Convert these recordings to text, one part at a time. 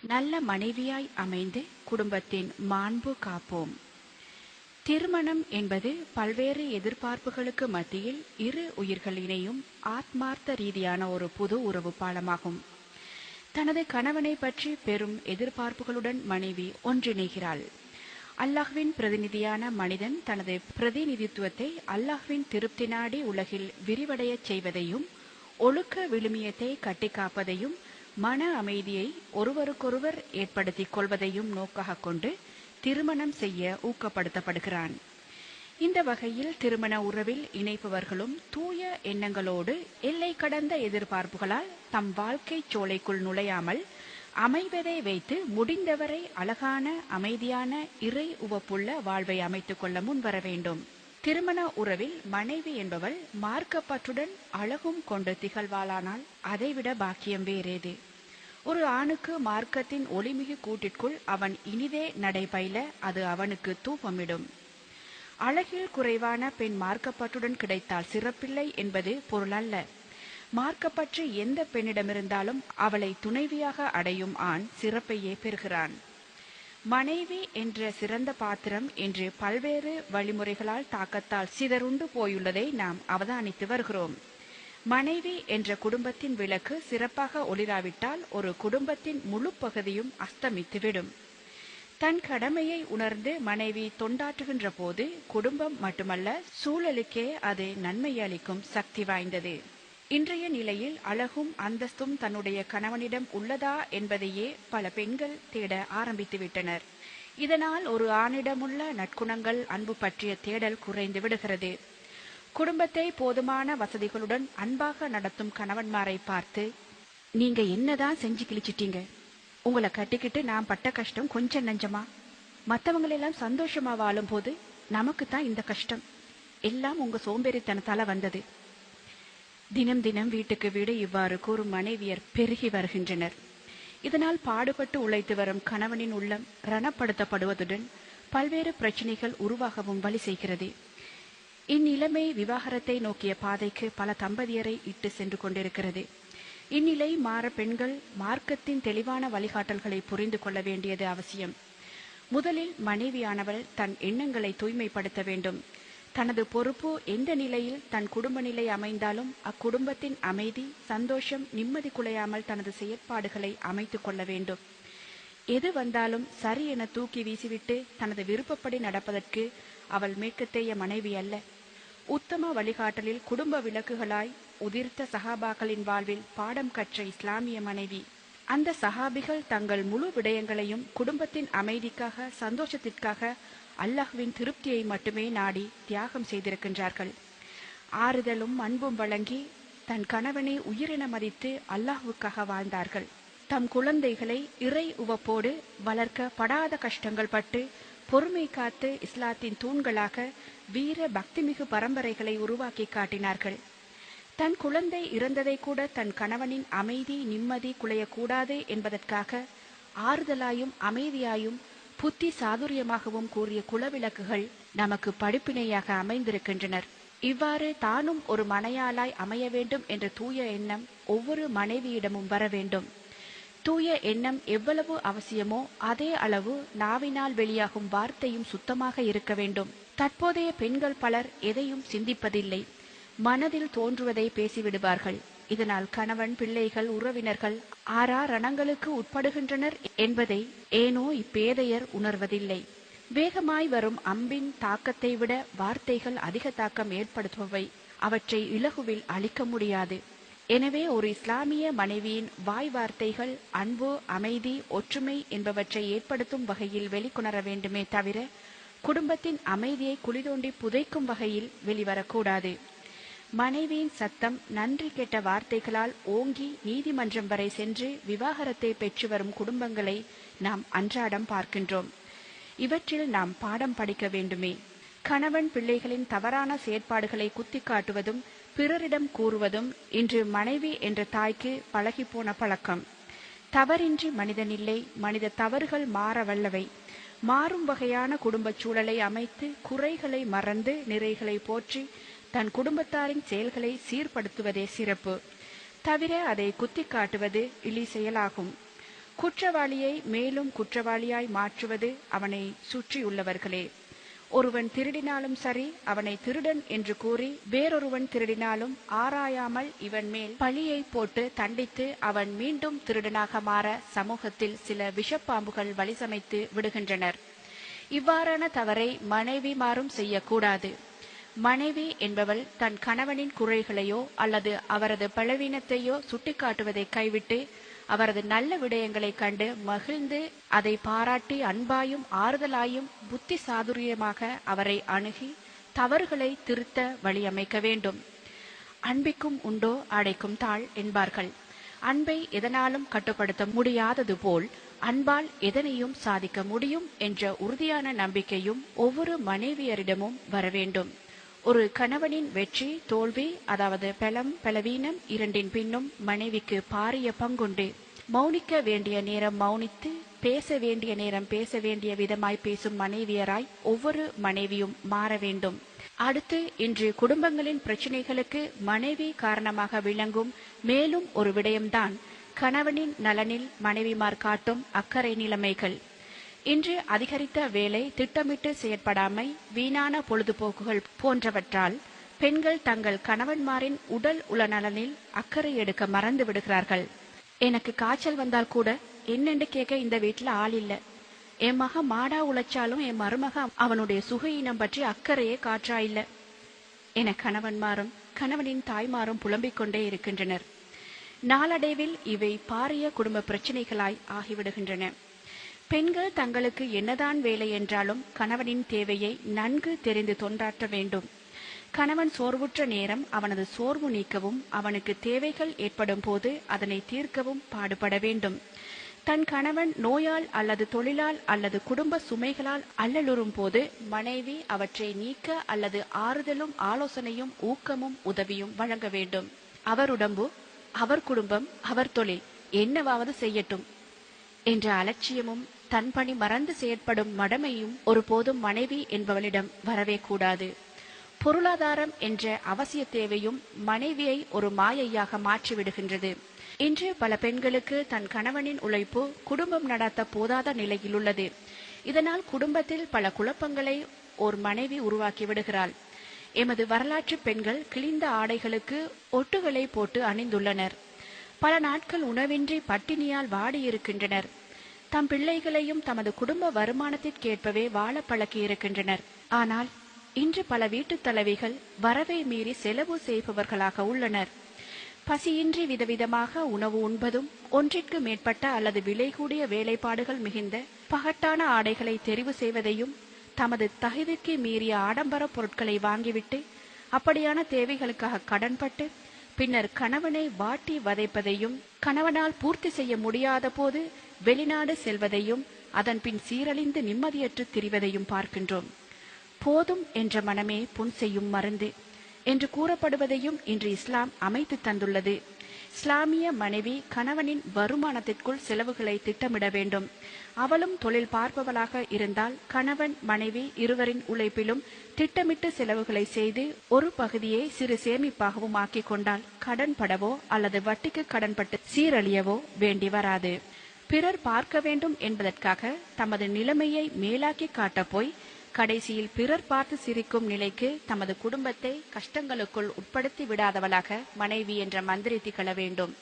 நல்ல மனைவியாய் அமைந்து குடும்பத்தின் மாண்பு காப்போம். திருமணம் என்பது பல்வேறு எதிர்பார்ப்புகளுக்கு மத்தியில் இரு உயிர்கள் இணையும் ஆத்மார்த்த ரீதியான ஒரு புது உறவு பாலமாகும். தனது கணவனை பற்றி பெரும் எதிர்பார்ப்புகளுடன் மனைவி ஒன்றிணைகிறாள். அல்லாஹ்வின் பிரதிநிதியான மனிதன் தனது பிரதிநிதித்துவத்தை அல்லாஹ்வின் திருப்தி நாடி உலகில் விரிவடையச் செய்வதையும், ஒழுக்க விழுமியத்தை கட்டிக்காப்பதையும், மன அமைதியை ஒருவருக்கொருவர் ஏற்படுத்திக் கொள்வதையும் நோக்காக கொண்டு திருமணம் செய்ய ஊக்கப்படுத்தப்படுகிறான். இந்த வகையில் திருமண உறவில் இணைப்பவர்களும் தூய எண்ணங்களோடு எல்லை கடந்த எதிர்பார்ப்புகளால் தம் வாழ்க்கை சோலைக்குள் நுழையாமல் அமைவதை வைத்து முடிந்தவரை அழகான அமைதியான இறை உவப்புள்ள வாழ்வை அமைத்துக் கொள்ள முன்வர வேண்டும். திருமண உறவில் மனைவி என்பவள் மார்க்கப்பற்றுடன் அழகும் கொண்டு திகழ்வாளானால் அதைவிட பாக்கியம் வேறேது. ஒரு ஆணுக்கு மார்க்கத்தின் ஒளிமிகு கூட்டிற்குள் அவன் இனிதே நடைபயில அது அவனுக்கு தூபமிடும். அழகில் குறைவான பெண் மார்க்கப்பற்றுடன் கிடைத்தால் சிறப்பில்லை என்பது பொருளல்ல. மார்க்கப்பற்று எந்த பெண்ணிடமிருந்தாலும் அவளை துணைவியாக அடையும் ஆண் சிறப்பையே பெறுகிறான். மனைவி என்ற சிறந்த பாத்திரம் என்று பல்வேறு வழிமுறைகளால் தாக்கத்தால் சிதறுண்டு போயுள்ளதை நாம் அவதானித்து வருகிறோம். மனைவி என்ற குடும்பத்தின் விளக்கு சிறப்பாக ஒளிராவிட்டால் ஒரு குடும்பத்தின் முழு பகுதியும் அஸ்தமித்துவிடும். தன் கடமையை உணர்ந்து மனைவி தொண்டாற்றுகின்ற போது குடும்பம் மட்டுமல்ல, சூழலுக்கே அது நன்மை அளிக்கும் சக்தி வாய்ந்தது. இன்றைய நிலையில் அழகும் அந்தஸ்தும் தன்னுடைய கணவனிடம் உள்ளதா என்பதையே பல பெண்கள் தேட ஆரம்பித்துவிட்டனர். இதனால் ஒரு ஆணிடமுள்ள நற்குணங்கள், அன்பு பற்றிய தேடல் குறைந்து விடுகிறது. குடும்பத்தை போதுமான வசதிகளுடன் அன்பாக நடத்தும் கணவன்மாரை பார்த்து, நீங்க என்னதான் செஞ்சு கிழிச்சிட்டீங்க, உங்களை கட்டிக்கிட்டு நான் பட்ட கஷ்டம் கொஞ்சம் நஞ்சமா, மற்றவங்களெல்லாம் சந்தோஷமா வாழும் போது நமக்கு தான் இந்த கஷ்டம், எல்லாம் உங்க சோம்பேறித்தனத்தால வந்தது. தினம் தினம் வீட்டுக்கு வீடு இவ்வாறு கூறும் மனைவியர் பெருகி வருகின்றனர். இதனால் பாடுபட்டு உழைத்து வரும் கணவனின் உள்ளம் ரணப்படுத்தப்படுவதுடன் பல்வேறு பிரச்சனைகள் உருவாகவும் வழி செய்கிறது. இந்நிலைமை விவாகரத்தை நோக்கிய பாதைக்கு பல தம்பதியரை இட்டு சென்று கொண்டிருக்கிறது. இந்நிலை மாற பெண்கள் மார்க்கத்தின் தெளிவான வழிகாட்டல்களை புரிந்து கொள்ள வேண்டியது அவசியம். முதலில் மனைவியானவள் தன் எண்ணங்களை தூய்மைப்படுத்த வேண்டும். தனது பொறுப்பு எந்த நிலையில் தன் குடும்ப நிலை அமைந்தாலும் அக்குடும்பத்தின் அமைதி, சந்தோஷம், நிம்மதி குலையாமல் தனது செயற்பாடுகளை அமைத்துக் கொள்ள வேண்டும். எது வந்தாலும் சரி என தூக்கி வீசிவிட்டு தனது விருப்பப்படி நடப்பதற்கு அவள் மேற்கத்தைய மனைவி அல்ல. உத்தம வழிகாட்டலில் குடும்ப விளக்குகளாய் உதிர்த்த சஹாபாக்களின் வாழ்வில் பாடம் கற்ற இஸ்லாமிய மனைவி. அந்த சஹாபிகள் தங்கள் முழு விடயங்களையும் குடும்பத்தின் அமைதிக்காக, சந்தோஷத்திற்காக, அல்லாஹ்வின் திருப்தியை மட்டுமே நாடி தியாகம் செய்திருக்கின்றார்கள். ஆறுதலும் அன்பும் வழங்கி தன் கணவனை உயிரென மதித்து அல்லாஹ்வுக்காக வாழ்ந்தார்கள். தம் குழந்தைகளை இறை உவப்போடு வளர்க்க படாத கஷ்டங்கள் பட்டு பொறுமை காத்து இஸ்லாத்தின் தூண்களாக வீர பக்திமிகு பரம்பரைகளை உருவாக்கி காட்டினார்கள். தன் குழந்தை இறந்ததை கூட தன் கணவனின் அமைதி, நிம்மதி குலையக்கூடாது என்பதற்காக ஆறுதலாயும் அமைதியாயும் புத்தி சாதுரியமாகவும் கூறிய குலவிளக்குகள் நமக்கு படிப்பினையாக அமைந்திருக்கின்றனர். இவ்வாறு தானும் ஒரு மனையாளாய் அமைய வேண்டும் என்ற தூய எண்ணம் ஒவ்வொரு மனைவியிடமும் வர வேண்டும். தூய எண்ணம் எவ்வளவு அவசியமோ அதே அளவு நாவினால் வெளியாகும் வார்த்தையும் சுத்தமாக இருக்க வேண்டும். தற்போதைய பெண்கள் பலர் எதையும் சிந்திப்பதில்லை, மனதில் தோன்றுவதை பேசிவிடுவார்கள். இதனால் கணவன், பிள்ளைகள், உறவினர்கள் ரணங்களுக்கு உட்படுகின்றனர் என்பதை ஏனோ இப்பேதையர் உணர்வதில்லை. வேகமாய் வரும் அம்பின் தாக்கத்தை விட வார்த்தைகள் அதிக தாக்கம் ஏற்படுத்துபவை. அவற்றை இலகுவில் அழிக்க முடியாது. எனவே ஒரு இஸ்லாமிய மனைவியின் வாய் வார்த்தைகள் அன்பு, அமைதி, ஒற்றுமை என்பவற்றை ஏற்படுத்தும் வகையில் வெளிக்கொணர வேண்டுமே தவிர குடும்பத்தின் அமைதியை குளிதோண்டி புதைக்கும் வகையில் வெளிவரக்கூடாது. மனைவியின் சத்தம் நன்றி கெட்ட வார்த்தைகளால் ஓங்கி நீதிமன்றம் வரை சென்று விவாகரத்தை பெற்று வரும் குடும்பங்களை நாம் அன்றாடம் பார்க்கின்றோம். இவற்றில் நாம் பாடம் படிக்க வேண்டுமே. கணவன், பிள்ளைகளின் தவறான செயற்பாடுகளை குத்தி காட்டுவதும் பிறரிடம் கூறுவதும் இன்று மனைவி என்ற தாய்க்கு பழகிப்போன பழக்கம். தவறின்றி மனிதனில்லை, மனித தவறுகள் மாற வல்லவை. மாறும் வகையான குடும்பச் சூழலை அமைத்து குறைகளை மறந்து நிறைகளை போற்றி தன் குடும்பத்தாரின் செயல்களை சீர்படுத்துவதே சிறப்பு. தவிர அதை குத்தி காட்டுவது இழி செயலாகும். குற்றவாளியை மேலும் குற்றவாளியாய் மாற்றுவது அவனை சுற்றியுள்ளவர்களே. ஒருவன் திருடினாலும் சரி, அவனை திருடன் என்று கூறி வேறொருவன் திருடினாலும் ஆராயாமல் இவன் மேல் பழியை போட்டு தண்டித்து அவன் மீண்டும் திருடனாக மாற சமூகத்தில் சில விஷப்பாம்புகள் வழிசமைத்து விடுகின்றனர். இவ்வாறான தவறை மனைவிமாரும் செய்யக்கூடாது. மனைவி என்பவள் தன் கணவனின் குறைகளையோ அல்லது அவரது பலவீனத்தையோ சுட்டிக்காட்டுவதை கைவிட்டு அவரது நல்ல விடயங்களை கண்டு மகிழ்ந்து அதை பாராட்டி அன்பாயும் ஆறுதலாயும் புத்தி சாதுரியமாக அவரை அணுகி தவறுகளை திருத்த வழியமைக்க வேண்டும். அன்பிக்கும் உண்டோ அடைக்கும் தாழ் என்பார்கள். அன்பை எதனாலும் கட்டுப்படுத்த முடியாதது போல் அன்பால் எதனையும் சாதிக்க முடியும் என்ற உறுதியான நம்பிக்கையும் ஒவ்வொரு மனைவியரிடமும் வரவேண்டும். ஒரு கணவனின் வெற்றி தோல்வி, அதாவது பலம் பலவீனம் இரண்டின் பின்னும் மனைவிக்கு பாரிய பங்குண்டு. மௌனிக்க வேண்டிய நேரம் மௌனித்து, பேச வேண்டிய நேரம் பேச வேண்டிய விதமாய் பேசும் மனைவியராய் ஒவ்வொரு மனைவியும் மாற வேண்டும். அடுத்து, இன்று குடும்பங்களின் பிரச்சினைகளுக்கு மனைவி காரணமாக விளங்கும் மேலும் ஒரு விடயம்தான் கணவனின் நலனில் மனைவிமார் காட்டும் அக்கறை நிலைமைகள். இன்று அதிகரித்த வேலை, திட்டமிட்டு செயற்படாமை, வீணான பொழுதுபோக்குகள் போன்றவற்றால் பெண்கள் தங்கள் கணவன்மாரின் உடல் உளநலனில் அக்கறை எடுக்க மறந்து விடுகிறார்கள். எனக்கு காய்ச்சல் வந்தால் கூட என்னென்று கேட்க இந்த வீட்டுல ஆள் இல்ல. என் மக மாடா உழைச்சாலும் என் மருமக அவனுடைய சுகையினம் பற்றி அக்கறையே காற்றா இல்ல என கணவன்மாரும் கணவனின் தாய்மாரும் புலம்பிக் கொண்டே இருக்கின்றனர். நாளடைவில் இவை பாரிய குடும்ப பிரச்சினைகளாய் ஆகிவிடுகின்றன. பெண்கள் தங்களுக்கு என்னதான் வேலை என்றாலும் கணவனின் தேவையை நன்கு தெரிந்து தொண்டாற்ற வேண்டும். கணவன் சோர்வுற்ற நேரம் அவனது சோர்வு நீக்கவும், அவனுக்கு தேவைகள் ஏற்படும் போது அதனை தீர்க்கவும் பாடுபட வேண்டும். தன் கணவன் நோயால் அல்லது தொழிலால் அல்லது குடும்ப சுமைகளால் அல்லலுறும் போது மனைவி அவற்றை நீக்க அல்லது ஆறுதலும் ஆலோசனையும் ஊக்கமும் உதவியும் வழங்க வேண்டும். அவர் உடம்பு, அவர் குடும்பம், அவர் தொழில், என்னவாவது செய்யட்டும் என்ற அலட்சியமும் தன் பணி மறந்து செயற்படும் மடமையும் ஒருபோதும் மனைவி என்பவளிடம் வரவே கூடாது. பொருளாதாரம் என்ற அவசிய தேவையும் மனைவியை ஒரு மாயையாக மாற்றிவிடுகின்றது. இன்று பல பெண்களுக்கு தன் கணவனின் உழைப்பு குடும்பம் நடத்த போதாத நிலையில் உள்ளது. இதனால் குடும்பத்தில் பல குழப்பங்களை ஒரு மனைவி உருவாக்கி விடுகிறாள். எமது வரலாற்று பெண்கள் கிழிந்த ஆடைகளுக்கு ஒட்டுகளை போட்டு அணிந்துள்ளனர். பல நாட்கள் உணவின்றி பட்டினியால் வாடியிருக்கின்றனர். தம் பிள்ளைகளையும் தமது குடும்ப வருமானத்திற்கேற்பவே வாழ பழக்கி இருக்கின்றனர். ஆனால் இன்று பல வீட்டுத் தலைவிகள் வரவை மீறி செலவு செய்பவர்களாக உள்ளனர். பசியின்றி விதவிதமாக உணவு உண்பதும், ஒன்றிற்கு மேற்பட்ட அல்லது விலை கூடிய வேலைப்பாடுகள் மிகுந்த பகட்டான ஆடைகளை தெரிவு செய்வதையும், தமது தகுதிக்கு மீறிய ஆடம்பர பொருட்களை வாங்கிவிட்டு அப்படியான தேவைகளுக்காக கடன்பட்டு பின்னர் கணவனை வாட்டி வதைப்பதையும், கணவனால் பூர்த்தி செய்ய முடியாத போது வெளிநாடு செல்வதையும், அதன் பின் சீரழிந்து நிம்மதியற்று திரிவதையும் பார்க்கின்றோம். போதும் என்ற மனமே புண் செய்யும் மருந்து என்று கூறப்படுவதையும் இன்று இஸ்லாம் அமைத்து தந்துள்ளது. இஸ்லாமிய மனைவி கணவனின் வருமானத்திற்குள் செலவுகளை திட்டமிட வேண்டும். அவளும் தொழில் பார்ப்பவளாக இருந்தால் கணவன் மனைவி இருவரின் உழைப்பிலும் திட்டமிட்டு செலவுகளை செய்து ஒரு பகுதியை சிறு சேமிப்பாகவும் ஆக்கிக் கொண்டால் கடன் படவோ அல்லது வட்டிக்கு கடன்பட்டு சீரழியவோ வேண்டி வராது. பிறர் பார்க்க வேண்டும் என்பதற்காக தமது நிலைமையை மேலாக்கி காட்டப் போய் கடைசியில் பிறர் பார்த்து சிரிக்கும் நிலைக்கு தமது குடும்பத்தை கஷ்டங்களுக்குள் உட்படுத்தி விடாதவளாக மனைவி என்ற மந்திரை திகழ வேண்டும்.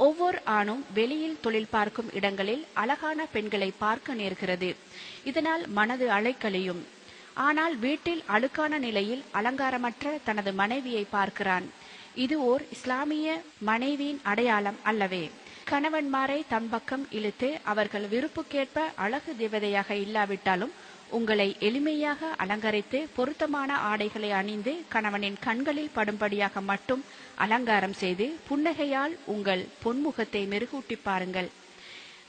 ஒவ்வொரு ஆணும் வெளியில் தொழில் பார்க்கும் இடங்களில் அழகான பெண்களை பார்க்க நேர்கிறது. இதனால் மனது அலைக்கழியும். ஆனால் வீட்டில் அழுக்கான நிலையில் அலங்காரமற்ற தனது மனைவியை பார்க்கிறான். இது ஓர் இஸ்லாமிய மனைவியின் அடையாளம் அல்லவே. கணவன்மாரை தம் பக்கம் இழுத்து அவர்கள் விருப்புக்கேற்ப அழகு தேவதையாக இல்லாவிட்டாலும் உங்களை எளிமையாக அலங்கரித்து பொருத்தமான ஆடைகளை அணிந்து கணவனின் கண்களில் படும்படியாக மட்டும் அலங்காரம் செய்து புன்னகையால் உங்கள் பொன்முகத்தை மெருகூட்டி பாருங்கள்.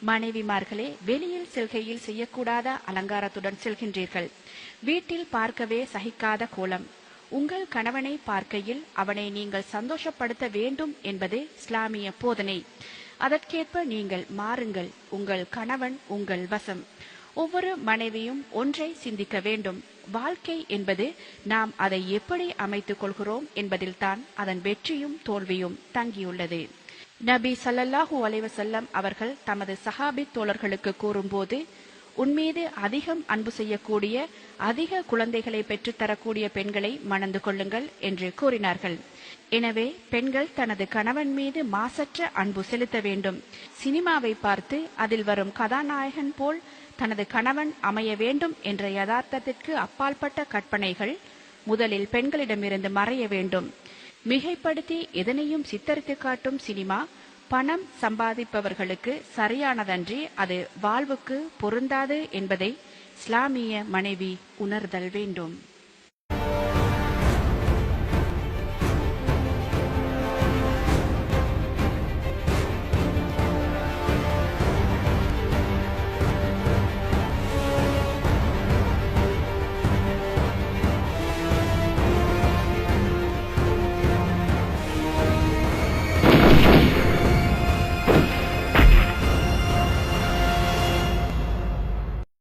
மனைவிமார்களே, வெளியில் செல்கையில் செய்யக்கூடாத அலங்காரத்துடன் செல்கின்றீர்கள். வீட்டில் பார்க்கவே சகிக்காத கோலம். உங்கள் கணவனை பார்க்கையில் அவனை நீங்கள் சந்தோஷப்படுத்த வேண்டும் என்பது இஸ்லாமிய போதனை. அதற்கேற்ப நீங்கள் மாறுங்கள். உங்கள் கணவன் உங்கள் வசம். ஒவ்வொரு மனைவியும் ஒன்றை சிந்திக்க வேண்டும். வாழ்க்கை என்பது நாம் அதை எப்படி அமைத்துக் கொள்கிறோம் என்பதில்தான் அதன் வெற்றியும் தோல்வியும் தங்கியுள்ளது. நபி ஸல்லல்லாஹு அலைஹி வஸல்லம் அவர்கள் தமது சஹாபி தோழர்களுக்கு கூறும்போது, உன்மீது அதிகம் அன்பு செய்யக்கூடிய, அதிக குழந்தைகளை பெற்றுத்தரக்கூடிய பெண்களை மணந்து கொள்ளுங்கள் என்று கூறினார்கள். எனவே பெண்கள் தனது கணவன் மீது மாசற்ற அன்பு செலுத்த வேண்டும். சினிமாவை பார்த்து அதில் வரும் கதாநாயகன் போல் தனது கணவன் அமைய வேண்டும் என்ற யதார்த்தத்திற்கு அப்பாற்பட்ட கற்பனைகள் முதலில் பெண்களிடமிருந்து மறைய வேண்டும். மிகைப்படுத்தி எதனையும் சித்தரித்து காட்டும் சினிமா பணம் சம்பாதிப்பவர்களுக்கு சரியானதன்றி அது வாழ்வுக்கு பொருந்தாது என்பதை இஸ்லாமிய மனைவி உணர்தல் வேண்டும்.